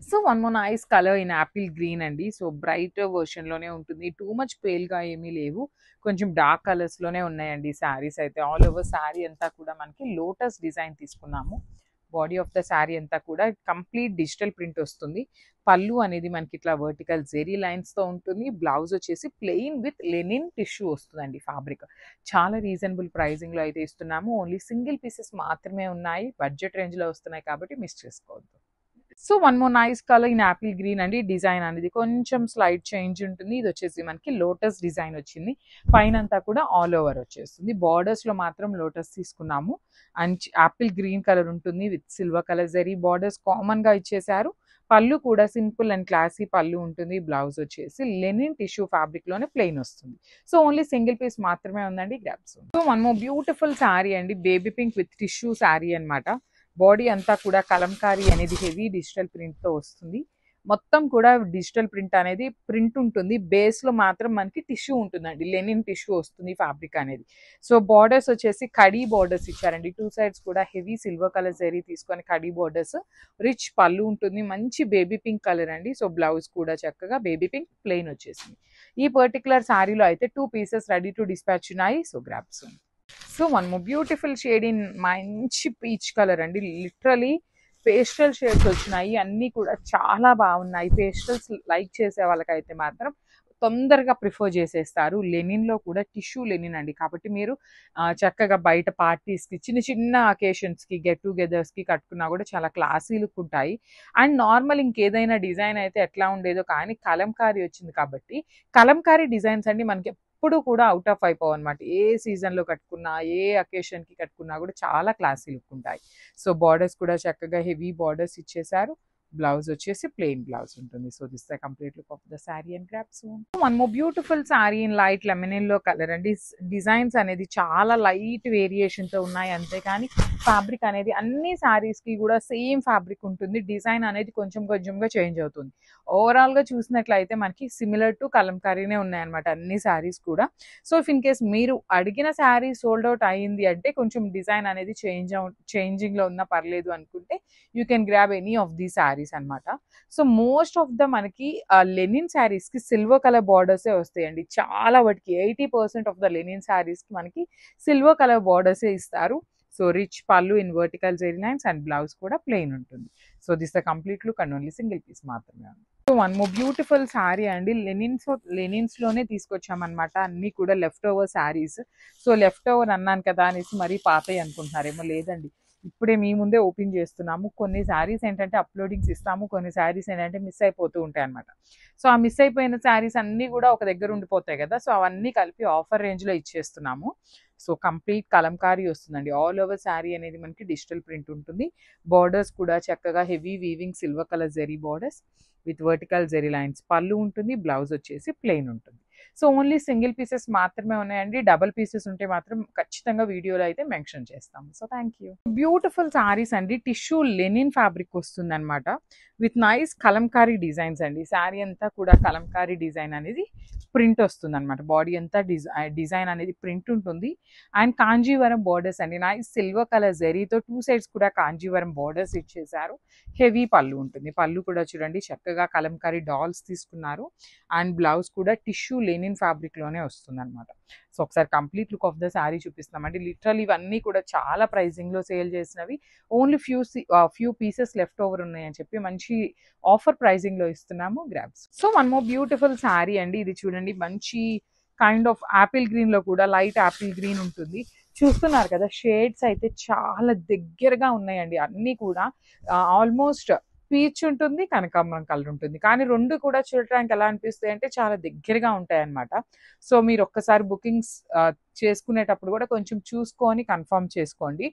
So one more nice colour in Apple green అండి. So bright version లోనే ఉంటుంది. Too much pale గా ఏమీ లేవు. కొంచెం డార్క్ కలర్స్ లోనే ఉన్నాయండి శారీస్ అయితే. ఆల్ ఓవర్ శారీ అంతా కూడా మనకి లోటస్ డిజైన్ తీసుకున్నాము. బాడీ ఆఫ్ ద శారీ అంతా కూడా కంప్లీట్ డిజిటల్ ప్రింట్ వస్తుంది. పళ్ళు అనేది మనకి ఇట్లా వర్టికల్ జెరీ లైన్స్ తో ఉంటుంది. బ్లౌజ్ వచ్చేసి ప్లెయిన్ విత్ లెనిన్ టిష్యూ వస్తుందండి ఫ్యాబ్రిక్. చాలా రీజనబుల్ ప్రైజింగ్ లో అయితే ఇస్తున్నాము. ఓన్లీ సింగిల్ పీసెస్ మాత్రమే ఉన్నాయి. బడ్జెట్ రేంజ్ లో వస్తున్నాయి కాబట్టి మిస్ చేసుకోవద్దు. So one more nice colour in Apple green అండి. డిజైన్ అనేది కొంచెం స్లైడ్ చేంజ్ ఉంటుంది. ఇది వచ్చేసి మనకి లోటస్ డిజైన్ వచ్చింది. పైన అంతా కూడా ఆల్ ఓవర్ వచ్చేస్తుంది. బార్డర్స్ లో మాత్రం లోటస్ తీసుకున్నాము. అండ్ యాపిల్ గ్రీన్ కలర్ ఉంటుంది with silver colour zari borders common గా ఇచ్చేసారు. పళ్ళు కూడా సింపుల్ అండ్ క్లాసీ పళ్ళు ఉంటుంది. బ్లౌజ్ వచ్చేసి లెనిన్ టిష్యూ ఫ్యాబ్రిక్ లోనే ప్లెయిన్ వస్తుంది. సో ఓన్లీ సింగిల్ పీస్ మాత్రమే ఉందండి. Grabs. So one more beautiful sari అండి. Baby pink with tissue sari అన్నమాట. బాడీ అంతా కూడా కలంకారీ అనేది హెవీ డిజిటల్ ప్రింట్ తో వస్తుంది. మొత్తం కూడా డిజిటల్ ప్రింట్ అనేది ప్రింట్ ఉంటుంది. బేస్ లో మాత్రం మనకి టిష్యూ ఉంటుందండి. లెనిన్ టిష్యూ వస్తుంది ఫ్యాబ్రిక్ అనేది. సో బార్డర్స్ వచ్చేసి కడీ బార్డర్స్ ఇచ్చారండి. టూ సైడ్స్ కూడా హెవీ సిల్వర్ కలర్ జరీ తీసుకొని కడీ బార్డర్స్. రిచ్ పళ్ళు ఉంటుంది. మంచి బేబీ పింక్ కలర్ అండి. సో బ్లౌజ్ కూడా చక్కగా బేబీ పింక్ ప్లెయిన్ వచ్చేసింది. ఈ పర్టికులర్ శారీలో అయితే 2 పీసెస్ రెడీ టు డిస్పాచ్ ఉన్నాయి. So grasp. So one more beautiful shade in మంచి పీచ్ కలర్ అండి. లిటరలీ పేస్టల్ షేడ్స్ వచ్చినాయి. అన్నీ కూడా చాలా బాగున్నాయి. పేస్టల్స్ లైక్ చేసే వాళ్ళకైతే మాత్రం తొందరగా ప్రిఫర్ చేసేస్తారు. లెనిన్లో కూడా టిష్యూ లెనిన్ అండి. కాబట్టి మీరు చక్కగా బయట పార్టీస్కి చిన్న చిన్న అకేషన్స్కి గెట్ టుగెదర్స్కి కట్టుకున్నా కూడా చాలా క్లాసీ లుక్ ఉంటాయి. అండ్ నార్మల్ ఇంకేదైనా డిజైన్ అయితే ఎట్లా ఉండేదో కానీ కలంకారీ వచ్చింది కాబట్టి కలంకారీ డిజైన్స్ అండి మనకి ఎప్పుడు కూడా అవుట్ ఆఫ్ అయిపోవు అనమాట. ఏ సీజన్లో కట్టుకున్నా ఏ అకేషన్కి కట్టుకున్నా కూడా చాలా క్లాసీ లుక్ ఉంటాయి. సో బార్డర్స్ కూడా చక్కగా హెవీ బార్డర్స్ ఇచ్చేసారు. బ్లౌజ్ వచ్చేసి ప్లెయిన్ బ్లౌజ్ ఉంటుంది. So this the complete look of the sari and grasp. One more beautiful sari in light lemon yellow colour అండి. డిజైన్స్ అనేది చాలా లైట్ వేరియేషన్ తో ఉన్నాయి. అంతేకాని ఫ్యాబ్రిక్ అనేది అన్ని శారీస్ కి కూడా సేమ్ ఫ్యాబ్రిక్ ఉంటుంది. డిజైన్ అనేది కొంచెం కొంచెంగా చేంజ్ అవుతుంది. ఓవరాల్ గా చూసినట్లయితే మనకి సిమిలర్ టు కలంకారీనే ఉన్నాయన్నమాట అన్ని శారీస్ కూడా. సో ఇఫ్ ఇన్ కేస్ మీరు అడిగిన శారీ సోల్డ్ అవుట్ అయ్యింది అంటే కొంచెం డిజైన్ అనేది చేంజింగ్ లో ఉన్నా పర్లేదు అనుకుంటే you can grab any of the saris అన్నమాట. సో మోస్ట్ ఆఫ్ ద మనకి లెనిన్ శారీస్ కి సిల్వర్ కలర్ బార్డర్స్ వస్తాయండి. చాలా వాటికి 80% ఆఫ్ ద లెనిన్ శారీస్ కి మనకి సిల్వర్ కలర్ బార్డర్స్ ఇస్తారు. సో రిచ్ పళ్ళు in vertical zari lines and blouse కూడా ప్లెయిన్ ఉంటుంది. So this the complete look and only single piece మాత్రమే ఉంది. So one more beautiful sari అండి. లెనిన్స్ లోనే తీసుకొచ్చామన్నమాట. అన్ని కూడా left over saris. So left over అన్నాను కదా అనేసి మరీ పాతయి అనుకుంటున్నారేమో. లేదండి, ఇప్పుడే మీ ముందే ఓపెన్ చేస్తున్నాము. కొన్ని శారీస్ ఏంటంటే అప్లోడింగ్స్ ఇస్తాము, కొన్ని శారీస్ ఏంటంటే మిస్ అయిపోతూ ఉంటాయి అనమాట. సో ఆ మిస్ అయిపోయిన శారీస్ అన్నీ కూడా ఒక దగ్గర ఉండిపోతాయి కదా. సో అవన్నీ కలిపి ఆఫర్ రేంజ్లో ఇచ్చేస్తున్నాము. సో కంప్లీట్ కలంకారీ వస్తుందండి. ఆల్ ఓవర్ శారీ అనేది మనకి డిజిటల్ ప్రింట్ ఉంటుంది. బార్డర్స్ కూడా చక్కగా heavy weaving silver colour zari borders with vertical zari lines. పళ్ళు ఉంటుంది. బ్లౌజ్ వచ్చేసి ప్లెయిన్ ఉంటుంది. సో ఓన్లీ సింగిల్ పీసెస్ మాత్రమే ఉన్నాయండి. డబల్ పీసెస్ ఉంటే మాత్రం ఖచ్చితంగా వీడియోలో అయితే మెన్షన్ చేస్తాము. So thank you. Beautiful saris అండి. టిష్యూ లెనిన్ ఫ్యాబ్రిక్ వస్తుంది అనమాట విత్ నైస్ కలంకారీ డిజైన్స్ అండి. శారీ అంతా కూడా కలంకారీ డిజైన్ అనేది ప్రింట్ వస్తుంది అనమాట. బాడీ అంతా డిజైన్ అనేది ప్రింట్ ఉంటుంది. అండ్ కాంజీవరం బార్డర్స్ అండి. నైస్ సిల్వర్ కలర్ జరీతో టూ సైడ్స్ కూడా కాంజీవరం బార్డర్స్ ఇచ్చేసారు. హెవీ పళ్ళు ఉంటుంది. పళ్ళు కూడా చూడండి చక్కగా కలంకారీ డాల్స్ తీసుకున్నారు. అండ్ బ్లౌజ్ కూడా టిష్యూ లెనిన్ ఫ్యాబ్రిక్ లోనే వస్తుంది అనమాట. సో ఒకసారి complete look of the sari చూపిస్తామండి. లిటరల్ ఇవన్నీ కూడా చాలా ప్రైజింగ్ లో సేల్ చేసినవి. Only few pieces left over ఉన్నాయని చెప్పి మంచి ఆఫర్ ప్రైజింగ్ లో ఇస్తున్నాము. Grabs. So one more beautiful sari అండి. ఇది చూడండి మంచి కైండ్ ఆఫ్ యాపిల్ గ్రీన్ లో కూడా లైట్ యాపిల్ గ్రీన్ ఉంటుంది. చూస్తున్నారు కదా, షేడ్స్ అయితే చాలా దగ్గరగా ఉన్నాయండి. అన్నీ కూడా ఆల్మోస్ట్ పీచ్ ఉంటుంది, కనకాంబరం కలర్ ఉంటుంది. కానీ రెండు కూడా చూడటానికి ఎలా అనిపిస్తాయి అంటే చాలా దగ్గరగా ఉంటాయి అన్నమాట. సో మీరు ఒక్కసారి బుకింగ్స్ చేసుకునేటప్పుడు కూడా కొంచెం చూసుకొని కన్ఫర్మ్ చేసుకోండి.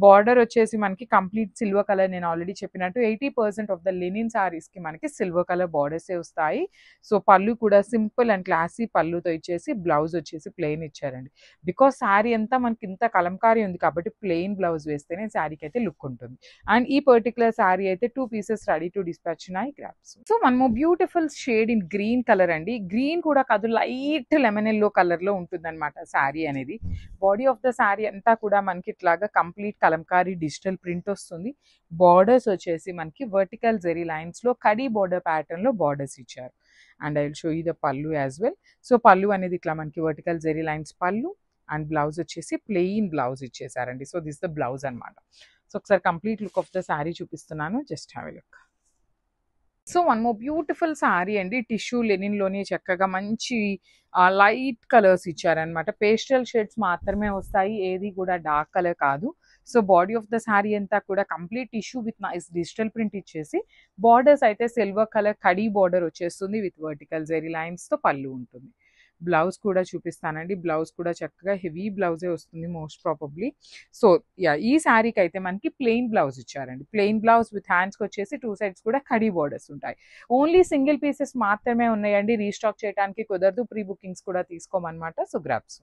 బార్డర్ వచ్చేసి మనకి కంప్లీట్ సిల్వర్ కలర్. నేను ఆల్రెడీ చెప్పినట్టు 80% ఆఫ్ ద లెనిన్ సారీస్ కి మనకి సిల్వర్ కలర్ బార్డర్సే వస్తాయి. సో పళ్ళు కూడా సింపుల్ అండ్ క్లాసీ పళ్ళుతో ఇచ్చేసి బ్లౌజ్ వచ్చేసి ప్లెయిన్ ఇచ్చారండి. బికాస్ శారీ అంతా మనకి ఇంత కలంకారీ ఉంది కాబట్టి ప్లెయిన్ బ్లౌజ్ వేస్తేనే శారీకి అయితే లుక్ ఉంటుంది. అండ్ ఈ పర్టికులర్ శారీ అయితే 2 పీసెస్ రెడీ టు డిస్పాచ్ ఉన్నాయి. Grasp. So one more beautiful shade in green colour అండి. గ్రీన్ కూడా కాదు, లైట్ లెమన్ ఎల్లో కలర్ లో ఉంటుంది అనమాట శారీ అనేది. బాడీ ఆఫ్ ద శారీ అంతా కూడా మనకి ఇట్లాగా కంప్లీట్ కలంకారీ డిజిటల్ ప్రింట్ వస్తుంది. బార్డర్స్ వచ్చేసి మనకి వర్టికల్ జెరీ లైన్స్లో కడీ బార్డర్ ప్యాటర్న్లో బార్డర్స్ ఇచ్చారు. And I will show you the pallu as well. So pallu అనేది ఇట్లా మనకి vertical zari lines pallu, and blouse వచ్చేసి ప్లెయిన్ బ్లౌజ్ ఇచ్చేసారండి. సో దిస్ ద బ్లౌజ్ అనమాట. సో ఒకసారి complete look of the sari చూపిస్తున్నాను, just have a look. So one more beautiful sari అండి, tissue లెనిన్లోని చక్కగా మంచి లైట్ కలర్స్ ఇచ్చారనమాట. పేస్టల్ షేడ్స్ మాత్రమే వస్తాయి, ఏది కూడా డార్క్ కలర్ కాదు. So body of the sari అంతా కూడా complete tissue with nice digital print ఇచ్చేసి, బార్డర్స్ అయితే సిల్వర్ కలర్ కడీ బార్డర్ వచ్చేస్తుంది విత్ వర్టికల్ జెరీ లైన్స్తో పళ్ళు ఉంటుంది. బ్లౌజ్ కూడా చూపిస్తానండి. బ్లౌజ్ కూడా చక్కగా హెవీ బ్లౌజే వస్తుంది మోస్ట్ ప్రాబబ్లీ. సో యా, ఈ శారీకి అయితే మనకి ప్లెయిన్ బ్లౌజ్ ఇచ్చారండి. ప్లెయిన్ బ్లౌజ్ విత్ హ్యాండ్స్కి వచ్చేసి 2 సైడ్స్ కూడా కడీ బార్డర్స్ ఉంటాయి. ఓన్లీ సింగిల్ పీసెస్ మాత్రమే ఉన్నాయండి, రీస్టాక్ చేయడానికి కుదరదు. ప్రీ బుకింగ్స్ కూడా తీసుకోమన్నమాట. So grabs.